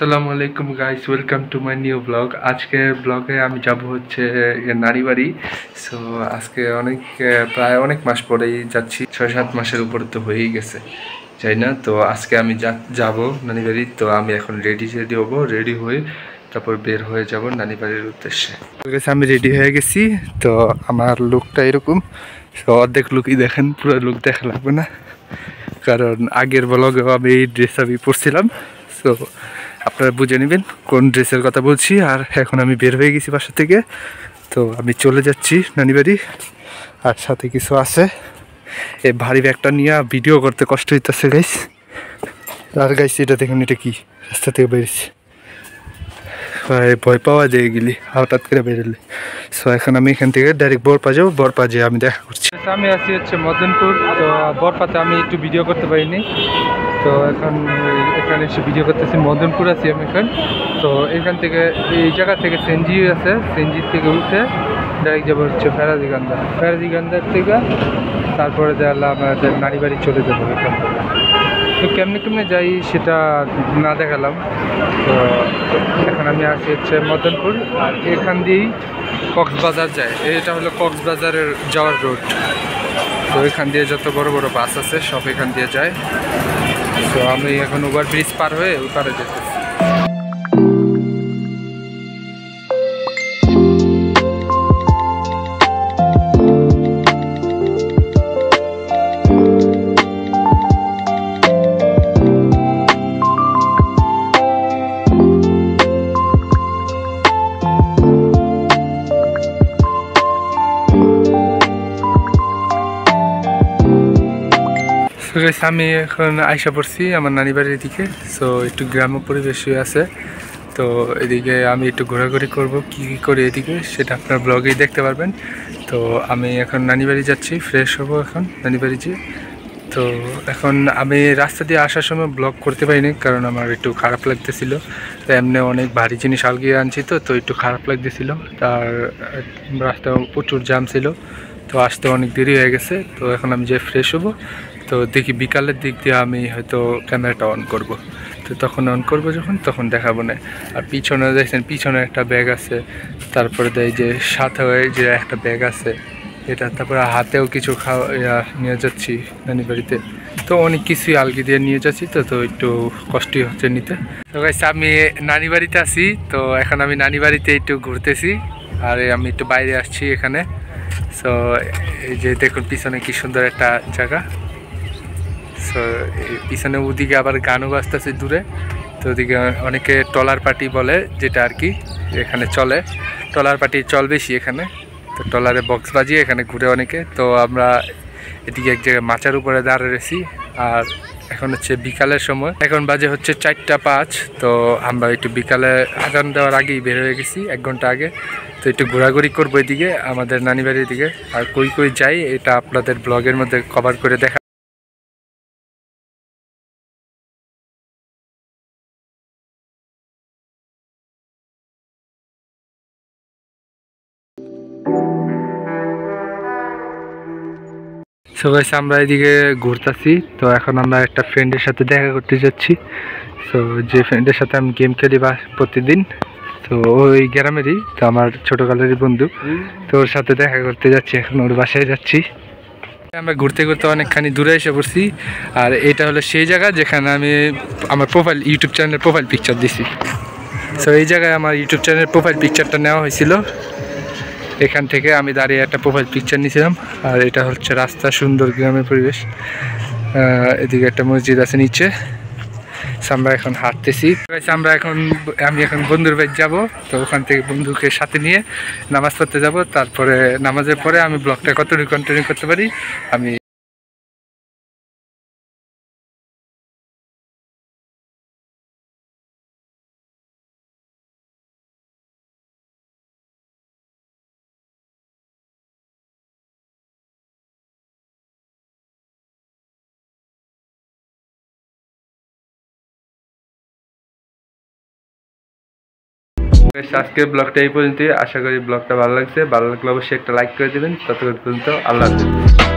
আসসালামু আলাইকুম guys, welcome to my new blog. আজকের ব্লগে আমি যাব হচ্ছে নানি বাড়ি। সো আজকে প্রায় অনেক মাস পরেই যাচ্ছি, 6-7 মাসের উপরে তো হয়েই গেছে, যাই না। তো আজকে আমি যাব নানি বাড়ি। তো আমি এখন রেডি হবো, রেডি হয়ে তারপর বের হয়ে যাব নানি বাড়ির উদ্দেশ্যে। আমি রেডি হয়ে গেছি। তো আমার লুকটা এরকম, অর্ধেক লুকই দেখেন, পুরো লুক দেখা লাগবে না, কারণ আগের ব্লগেও আমি এই ড্রেস আমি পরছিলাম। সো আপনারা বুঝে নেবেন কোন ড্রেসের কথা বলছি। আর এখন আমি বের হয়ে গেছি বাসা থেকে, তো আমি চলে যাচ্ছি নানি বাড়ি। আর সাথে কিছু আছে, এই ভারী ব্যাগটা নিয়ে ভিডিও করতে কষ্ট হইতেছে গাইস। আর গাইস এটা দেখুন, এটা কি রাস্তা থেকে বেরিয়েছি, ভয় পাওয়া যায় গেলি হঠাৎ করে বেরোলে। সো এখন আমি এখান থেকে ডাইরেক্ট বরপা যাবো, বরপা যেয়ে আমি দেখা করছি। আমি আছি হচ্ছে মদনপুর। তো বরপাতে আমি একটু ভিডিও করতে পারিনি, তো এখন এখানে এসে ভিডিও করতেছি। মদনপুর আছি আমি এখন। তো এখান থেকে, এই জায়গা থেকে সেনজি আছে, সেনজির থেকে উঠে ডাইরেক্ট যাবো হচ্ছে ফেরাজিগান্ধার থেকে তারপরে দেখলাম আমাদের নানি বাড়ি চলে যাবো এখান থেকে। তো কেমনে যাই সেটা না দেখালাম। তো এখন আমি আসি হচ্ছে মদনপুর, আর এখান দিয়েই কক্সবাজার যায়। এটা হলো কক্সবাজারের যাওয়ার রোড। তো এখান দিয়ে যত বড় বড় বাস আছে সব এখান দিয়ে যায়। তো আমি এখন ওভারব্রিজ পার হয়ে ওই পারে যেতেছি। আমি এখন আইসা পড়ছি আমার নানি বাড়ির দিকে। সো একটু গ্রাম্য পরিবেশ আছে, তো এদিকে আমি একটু ঘোরাঘুরি করব, কী করি এদিকে সেটা আপনার ব্লগেই দেখতে পারবেন। তো আমি এখন নানি বাড়ি যাচ্ছি, ফ্রেশ হব এখন নানি বাড়ি যেয়ে। তো এখন আমি রাস্তা দিয়ে আসার সময় ব্লগ করতে পারিনি, কারণ আমার একটু খারাপ লাগতেছিল। তো এমনি অনেক ভারী জিনিস আলগিয়ে আনছি, তো একটু খারাপ লাগতেছিল। তার রাস্তা প্রচুর জ্যাম ছিল, তো আসতে অনেক দেরি হয়ে গেছে। তো এখন আমি যে ফ্রেশ হবো, তো দেখি বিকালের দিক দিয়ে আমি হয়তো ক্যামেরাটা অন করব। তো তখন অন করবো যখন, তখন দেখাবো না। আর পিছনে দেখছেন, পিছনে একটা ব্যাগ আছে, তারপরে দেয় যে সাথে যে একটা ব্যাগ আছে এটা, তারপরে হাতেও কিছু নিয়ে যাচ্ছি নানি বাড়িতে। তো অনেক কিছুই আলগি দিয়ে নিয়ে যাচ্ছি, তো একটু কষ্টই হচ্ছে নিতে। তো গাইস আমি নানি বাড়িতে আছি। তো এখন আমি নানি বাড়িতে একটু ঘুরতেছি, আর আমি একটু বাইরে আসছি এখানে। সো এই যে দেখুন পিছনে কি সুন্দর একটা জায়গা। সো পিছনে ওদিকে আবার গানও বাজতেছে দূরে। তো ওদিকে অনেকে টলার পার্টি বলে, যেটা আর কি এখানে চলে। টলার পার্টি চল বেশি এখানে। তো টলারে বক্স বাজিয়ে এখানে ঘুরে অনেকে। তো আমরা এদিকে এক জায়গায় মাচার উপরে দাঁড়িয়ে রয়েছি। আর এখন হচ্ছে বিকালের সময়, এখন বাজে হচ্ছে 4টা 5। তো আমরা একটু বিকালে আজান দেওয়ার আগেই বের হয়ে গেছি, 1 ঘন্টা আগে। তো একটু ঘোরাঘুরি করবো এদিকে আমাদের নানি বাড়ির দিকে। আর কই যাই এটা আপনাদের ব্লগের মধ্যে কভার করে দেখা। সো গাইস আমরা এদিকে ঘুরতেছি। তো এখন আমরা একটা ফ্রেন্ডের সাথে দেখা করতে যাচ্ছি। সো যে ফ্রেন্ডের সাথে আমি গেম খেলি প্রতিদিন, তো ওই গ্রামেরই, তো আমার ছোটকালেরই বন্ধু। তো ওর সাথে দেখা করতে যাচ্ছি, এখন ওর বাসায় যাচ্ছি। আমরা ঘুরতে অনেকখানি দূরে এসে পড়ছি। আর এটা হলো সেই জায়গা যেখানে আমি আমার ইউটিউব চ্যানেলের প্রোফাইল পিকচার দিছি। সো এই জায়গায় আমার ইউটিউব চ্যানেলের প্রোফাইল পিকচারটা নেওয়া হয়েছিল। এখান থেকে আমি দাঁড়িয়ে একটা প্রোফাইল পিকচার নিয়েছিলাম। আর এটা হচ্ছে রাস্তা, সুন্দর গ্রামের পরিবেশ। এদিকে একটা মসজিদ আছে নিচে। আমরা এখন হাঁটতেছি। আমি এখন বন্ধুর বাড়ি যাব। তো ওখান থেকে বন্ধুকে সাথে নিয়ে নামাজ পড়তে যাব। তারপরে নামাজের পরে আমি ব্লগটা কতটুকু কন্টিনিউ করতে পারি আমি। আজকের ব্লগটা এই পর্যন্তই। আশা করি ব্লগটা ভালো লাগছে। ভালো লাগলে অবশ্যই একটা লাইক করে দেবেন। ততক্ষণ পর্যন্ত আল্লাহ হাফেজ।